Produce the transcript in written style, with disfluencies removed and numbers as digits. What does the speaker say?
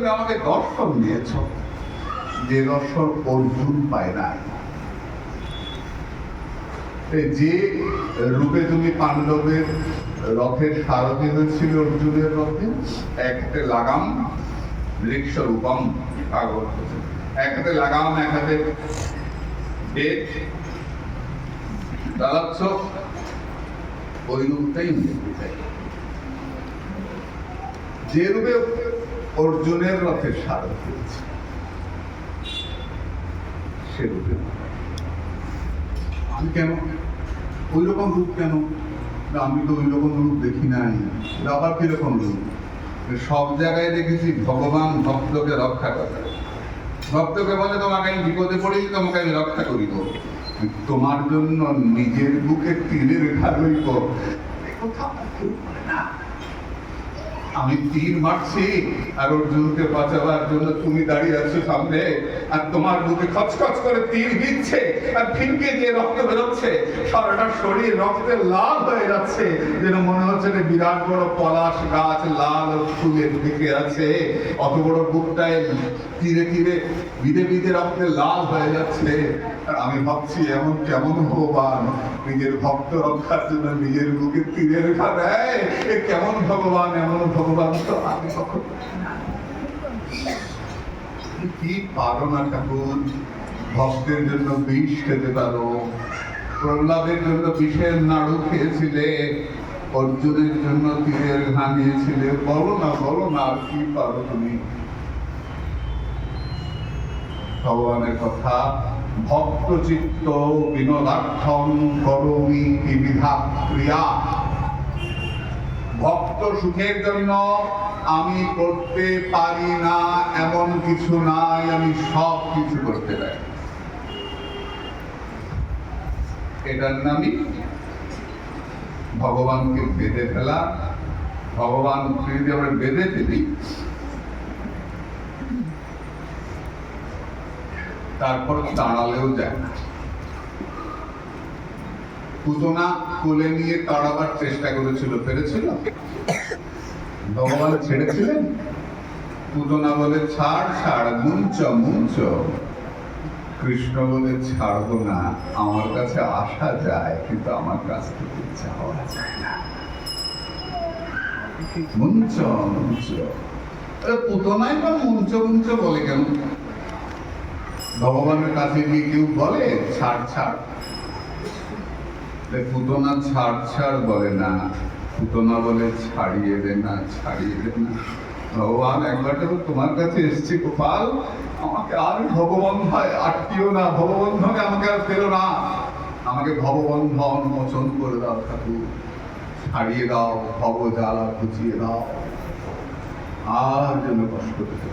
তুমি আমাকে দর্শন দিয়েছ, যে দর্শন অর্জুন পায় নাই। যে রূপে তুমি পাণ্ডবের রথের সারথি হয়েছিল, অর্জুনের রথে, এক হাতে লাগাম, বৃক্ষ রূপম ভাগবত, এক হাতে লাগাম, এক হাতে বেদ চালাচ্ছ, ওই রূপটাই নিতে চাই। যে রূপে অর্জুনের রথের সারথি হয়েছে, সে রূপে আমি কেন ওই রকম রূপ কেন? আমি তো ওই রকম রূপ দেখি নাই। আবার কিরকম রূপ? সব জায়গায় দেখেছি ভগবান ভক্তকে রক্ষা করে। ভক্তকে বলে তোমাকে আমি বিপদে পড়েছি, তোমাকে আমি রক্ষা করিব, তোমার জন্য নিজের বুকে তীরে রেখা রইব, না। আমি তীর মারছি আর অর্জুনকে বাঁচাবার জন্য তুমি দাঁড়িয়ে আছো সামনে, আর তোমার বুকে খচখচ করে তীর দিচ্ছে আর ফিনকে দিয়ে রক্ত বেরোচ্ছে, সারাটা শরীর রক্তে লাল হয়ে যাচ্ছে, যেন মনে হচ্ছে যে বিরাট বড় পলাশ গাছ লাল ফুলের দিকে আছে। অত বড় বুকটায় তীরে তীরে বিধে বিধে রক্তে লাল হয়ে যাচ্ছে। আর আমি ভাবছি এমন কেমন ভগবান নিজের ভক্ত রক্ষার জন্য নিজের বুকে তীরে রেখা দেয়, এ কেমন ভগবান? এমন ভগবান তো আমি কখন কি পারো না ঠাকুর। ভক্তের জন্য বিষ খেতে পারো, প্রহ্লাদের জন্য বিষের নাড়ু খেয়েছিলে, অর্জুনের জন্য তীরের ঘা নিয়েছিলে। বলো না, বলো না, আর কি পারো তুমি? ভগবানের কথা, ভক্ত চিত্ত বিনোদার্থম করোমি বিবিধা ক্রিয়া। ভক্ত সুখের জন্য আমি করতে পারি না এমন কিছু নাই, আমি সব কিছু করতে পারি। এটার নামই ভগবানকে বেঁধে ফেলা। ভগবান যদি আমরা বেঁধে ফেলি, তারপর তাড়ালেও যায় না। পুতনা কোলে নিয়ে তাড়াবার চেষ্টা করেছিল, পেরেছিল? ভগবান ছেড়েছিলেন? পুতনা বলে ছাড় ছাড়, মুঞ্চ মুঞ্চ। কৃষ্ণ বলে ছাড়বো না, আমার কাছে আসা যায় কিন্তু আমার কাছ থেকে যাওয়া যায় না। মুঞ্চ মুঞ্চ, পুতনাই বা মুঞ্চ মুঞ্চ বলে কেন? ভগবানের কাছে গিয়ে কেউ বলে ছাড় ছাড়? পুতনা ছাড় ছাড় বলে না, পুতনা বলে ছাড়িয়ে দে না, ছাড়িয়ে দে না। ভগবান একবার তো তোমার কাছে এসছি গোপাল, আমাকে আর ভগবন্ধায় আটকিও না, ভগবন্ধনে আমাকে আর ফেলো না, আমাকে ভগবন্ধন মোচন করে দাও ঠাকুর, ছাড়িয়ে দাও, ভব জ্বালা ঘুচিয়ে দাও, আর যেন কষ্ট পেতে।